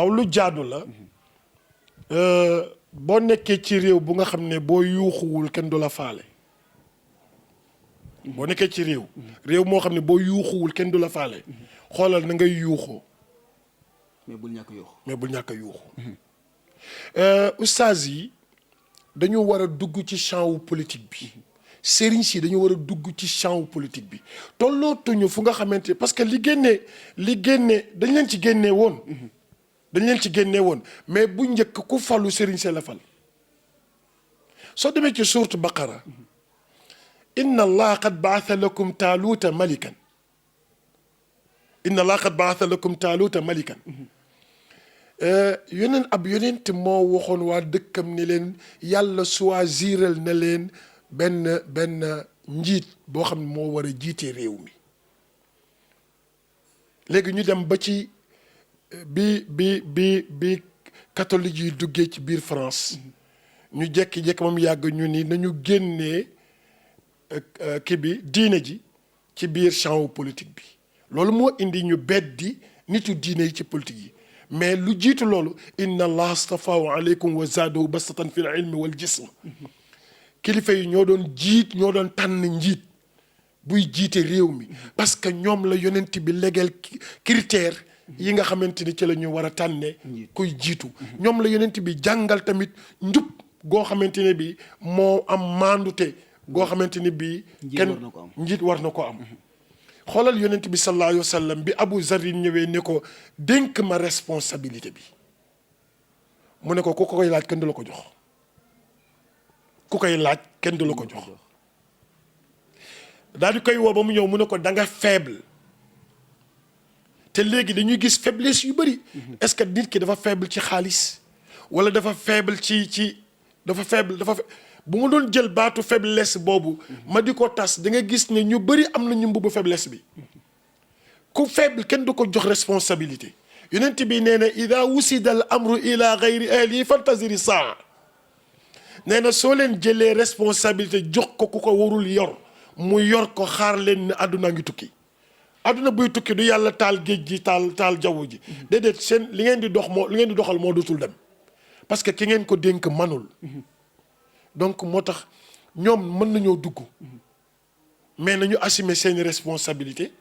waaw lu jaadu la boo nekkee ci réew bu nga xam ne boo yuuxuwul kenn du la faale boo nekkee ci réew moo xam ne boo yuuxuwul kenn du la faale xoolal na ngay yuuxoo mais bul ñàkk a yuuxu ustaas yi dañu war a dugg ci champ wu politique bi sëriñ si dañu war a dugg ci champ wu politique bi tollootuñu fu nga xamante parce que li génne dañ leen ci génne woon mais bu njëkk ku falu sëriñ see la fal soo demee ci suurtu baqara inna allah qad baatha lakum taaluuta malikan yonent moo waxoon waa dëkkam ni leen yàlla choisiral na leen benn njiit boo xam ne moo war a jiite réew mi léegi ñu dem ba ci bi catholique yi duggee ci biir France ñu jekki-jekki moom yàgg ñu ni nañu génnee kii bi diine ji ci biir champ politique bi loolu moo indi ñu beddi nitu diine yi ci politique yi mais lu jiitu loolu inna allah astafaahu aleykum wa zaadahu bastatan fi l ilmi wal jism kilifa yi ñoo doon tànn njiit buy jiite réew mi parce que ñoom la yonent bi légal critère yi nga xamante ni ci la ñu war a tànne kuy jiitu ñoom la yonent bi jàngal tamit njub goo xamante ne bi moo am maandute goo xamante ni bi kenn njiit war na ko am xoolal yonent bi sallallahu alayhi wa sallam bi Abu Zarin ñëwee ne ko dénk ma responsabilité bi mu ne ko ku koy laaj kenn du la ko jox daal di koy woo ba mu ñëw mu ne ko da nga faible te léegi dañuy gis faiblesse yu bëri est-ce que nit ki dafa faible ci xaalis wala dafa faible dafa faible bu ma doon jël baatu faiblesse boobu ma di ko tas da nga gis ne ñu bëri am na ñu mbubu faiblesse bi ku faible kenn du ko jox responsabilité yonent bi nee na ida wusida al amru ila gayri ahli fantaziri saa nee na soo leen jëlee responsabilité jox ko ku ko warul yor mu yor ko xaar leen ne àdduna ngi tukki àdduna buy tukki du yàlla taal géej gi taal jaww ji déedéet seen li ngeen di doxal moo dootul dem parce que ki ngeen ko dénk manul donc moo tax ñoom mën nañoo dugg mais nañu assumer seeni responsabilité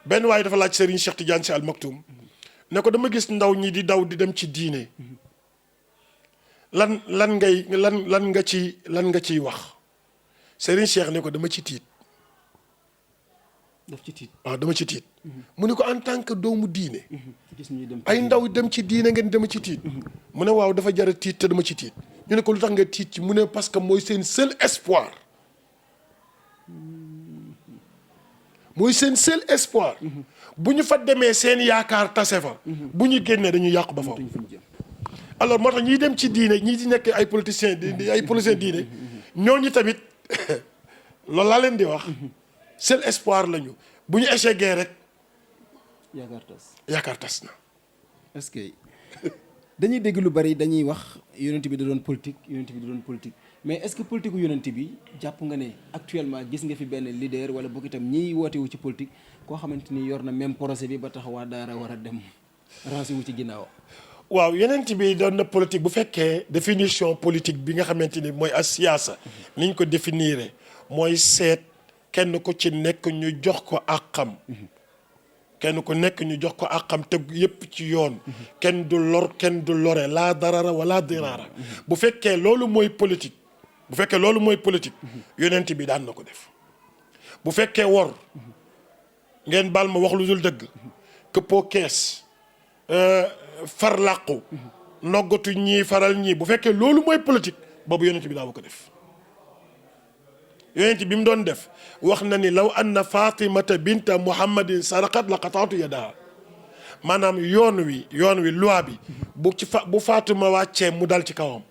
benn waaye dafa laaj Serigne Cheikh Tidiane Sy Al Maktoum ne ko dama gis ndaw ñi di daw di dem ci diine lan nga ciy wax Serigne Cheikh ne ko dama ci tiit waaw dama ci tiit mu ne ko en tant que doomu diine ay ndaw dem ci diine ngeen dama ci tiit mu ne waaw dafa jar a tiit te dama ci tiit ñu ne ko lu tax nga tiit ci mu ne parce que mooy seen seul espoir bu ñu fa demee seen yaakaar tase fa bu ñu génnee dañuy yàqu ba faw alors moo tax ñiy dem ci diine ñi di nekk ay politiciens diine ñooñu tamit loolu laa leen di wax seul espoir lañu bu ñu échecgee rek yaakaar tas na est-ce que dañuy dégg lu bari dañuy wax yonent bi da doon politique mais est-ce que politique u yonent bi jàpp nga ne actuellement gis nga fi benn leader wala boog itam ñiy woote wu ci politique koo xamante ni yor na même projet bi ba tax waa daara war a dem rancé wu ci ginnaaw. waaw yonent bi doon na politique bu fekkee définition politique bi nga xamante ni mooy as siyaasa niñ ko définir mooy seet kenn ku ci nekk ñu jox ko àqam kenn ku nekk ñu jox ko àqam teg yépp ci yoon kenn du lor kenn du lore laa darara wala diraara bu fekkee loolu mooy politique yonent bi daan na ko def bu fekkee wor ngeen baal ma wax lu dul dëgg këppoo kees far làqu noggatu ñii faral ñii bu fekkee loolu mooy politique boobu yonent bi daawu ko def yonent bi mu doon def wax na ni law anna fatimata binta muhammadin saraqat la qataatu yadaha maanaam yoon wi loi bi bu Fatima wàccee mu dal ci kawam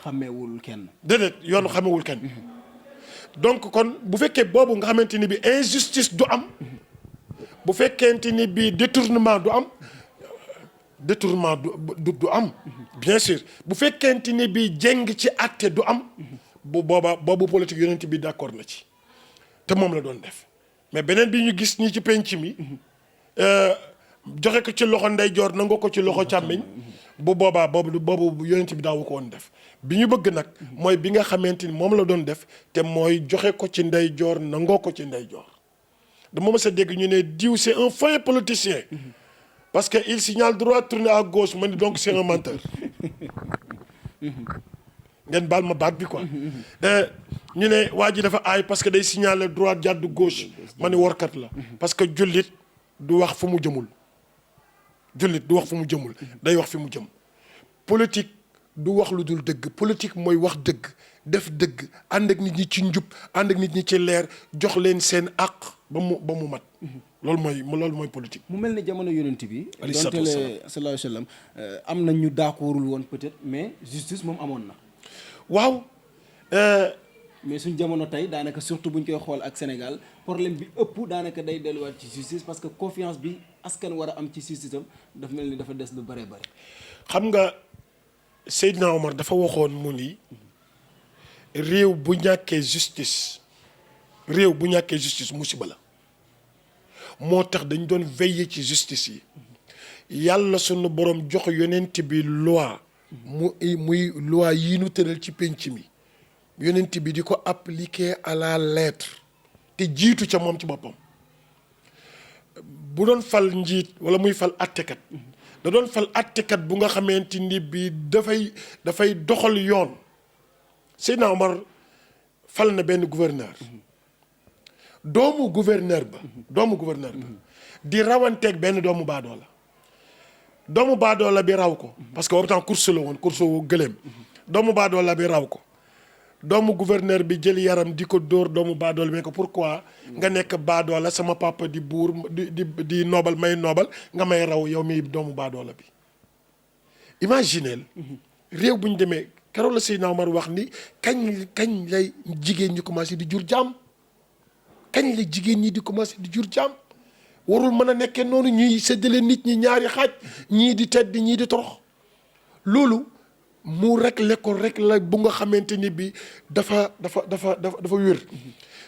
xamewul kenn déedéet yoonu xamewul kenn donc kon bu fekkee boobu nga xamante ni bi injustice du am bu fekkente ni bi détournement du am bien sûr bu fekkente ni bi jeng ci àtte du am boobu politique yonent bi d'accord na ci te moom la doon def mais beneen bi ñu gis ñi ci penc mi joxe ko ci loxo ndeyjoor nangoo ko ci loxo càmmiñ bu boobaa boobu yonent bi daawu ko woon def bi ñu bëgg nag mooy bi nga xamante ni moom la doon def te mooy joxe ko ci ndeyjoor nangoo ko ci ndeyjoor dama mës a dégg ñu ne diw c'est un fin politicien parce que il signale droit tourner à gauche ma ni donc c'est un menteur ngeen baal ma baat bi quoi ñu ne waa ji dafa aay parce que day signaler droite jàddu gauche ma ni workat la parce que jullit du wax fu mu jëmul jullit du wax fu mu jëmul day wax fi mu jëm politique du wax lu dul dëgg politique mooy wax dëgg def dëgg ànd ak nit ñi ci njub ànd ak nit ñi ci leer jox leen seen àq ba mu mat loolu mooy politique. mu mel ni jamono yonent bi. alayhi salaatu donte le sallallahu alayhi wa sallam am na ñu d'accordul woon peut-être mais justice moom amoon na. waaw. mais suñ jamono tey daanaka surtout buñ koy xool ak Sénégal problème bi ëpp daanaka day delluwaat ci justice parce que confiance bi askan war a am ci justice am dafa mel ni dafa des lu bare bare. xam nga Seydina Omar dafa waxoon mu ni réew bu ñàkkee justice musiba la moo tax dañ doon veiller ci justice yi yàlla sunu borom jox yonent bi loi muy loi yi nu tëral ci penc mi yonent bi di ko appliquer à la lettre te jiitu ca moom ci boppam bu doon fal njiit wala muy fal attekat da doon fal attekat bu nga xamante ni bi dafay doxal yoon Seydina Omar fal na benn gouverneur doomu gouverneur ba di rawanteeg benn doomu baadoola bi raw ko parce que boobu temps course la woon course wu gëléem doomu baadoola bi raw ko doomu gouverneur bi jël yaram di ko dóor doomu baadoola bi ne ko pourquoi nga nekk baadoola sama papa di buur di noobal may noobal nga may raw yow mi doomu baadoola bi imagineel réew bu ñu demee keroog la Seydina Omar wax ni kañ lay jigéen ñi commencé di jur jaam kañ la jigéen ñi di commencé di jur jaam warul mën a nekkee noonu ñuy séddale nit ñi ñaari xaaj ñii di tedd ñii di torox loolu mu réglé ko rek la bu nga xamante ni bi dafa wér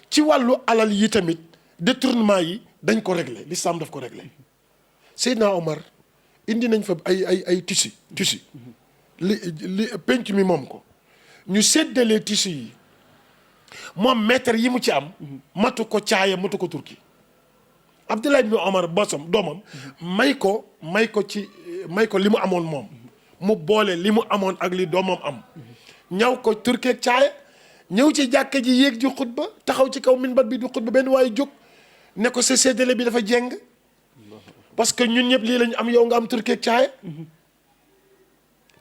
ci wàllu alal yi tamit détournement yi dañ ko réglé l'islam daf ko réglé Seydina Omar indi nañ fa ay tissu li penc mi moom ko ñu séddalee tissu yi moom mètre yi mu ci am matu ko caaya matu ko turki Abdullah ibn Omar bosam doomam may ko li mu amoon moom mu boole li mu amoon ak li doomam am ñaw ko turki ak caaya ñëw ci jàkka ji yéeg ji xutba taxaw ci kaw minbar bi di xutba benn waaye jóg ne ko sa séddale bi dafa jeng parce que ñun ñëpp lii lañu am yow nga am turki ak caaya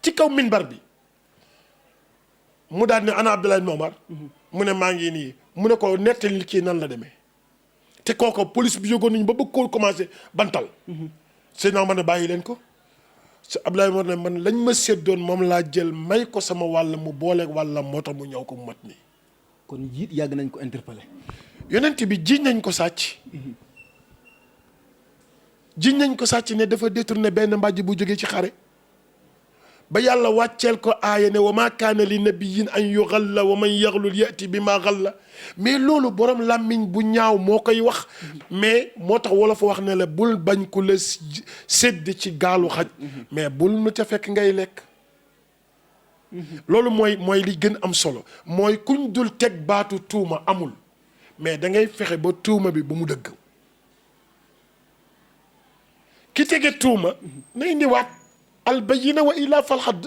ci kaw minbar bi mu daal ne ana Abdullah ibn Omar mu ne maa ngi nii mu ne ko nettali kii nan la demee te kooko police bi yógoon nañu ba bëgg koo commencé bantal Seydina Omar ne bàyyi leen ko Abdullah ibn Omar ne man lañ ma séddoon moom laa jël may ko sama wàll mu booleeg wàllam moo tax mu ñëw ko mu mat nii kon jiit yàgg nañ ko interpellé yonent bi jiiñ nañ ko sàcc ne dafa détourné benn mbàjj bu jógee ci xare ba yàlla wàcceel ko aaya ne wa maa kaana li nabiyyin an yughalla wa man yaghlul ya'ti bi maa ghalla mais loolu borom làmmiñ bu ñaaw moo koy wax mais moo tax wala fa wax ne la bul bañ ku la sédd ci gaalu xaj mais bul nu ca fekk ngay lekk loolu mooy li gën am solo mooy kuñ dul teg baatu tuuma amul mais da ngay fexe ba tuuma bi bu mu dëgg ki tege tuuma na indiwaat al bayyina wa illaa fal hadd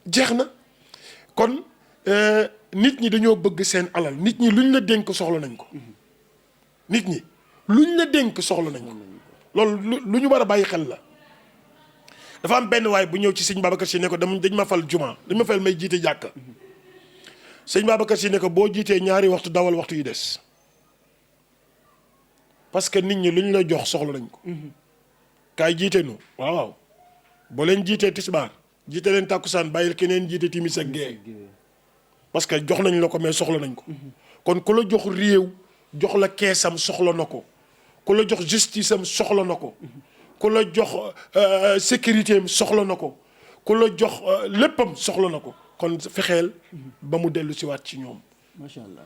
jeex na kon nit ñi dañoo bëgg seen alal nit ñi luñ la dénk soxla nañ ko nit ñi luñ la dénk soxla nañ ko loolu lu ñu war a bàyyi xel la dafa am benn waay bu ñëw ci sëñ Babacar Si ne ko dañ ma fal juma dañ ma fal may jiite jàkka sëñ Babacar Si ne ko boo jiitee ñaari waxtu dawal waxtu yi des parce que nit ñi luñ la jox soxla nañ ko kaay jiite nu waaw boo leen jiitee tisbaar jiite leen tàkkusaan bàyyil keneen jiite timis ak gee parce que jox nañ la ko mais soxla nañ ko kon ku la jox réew jox la keesam soxla na ko ku la jox justice am soxla na ko ku la jox sécurité am soxla na ko ku la jox léppam soxla na ko kon fexeel ba mu dellu si waat ci ñoom macha allah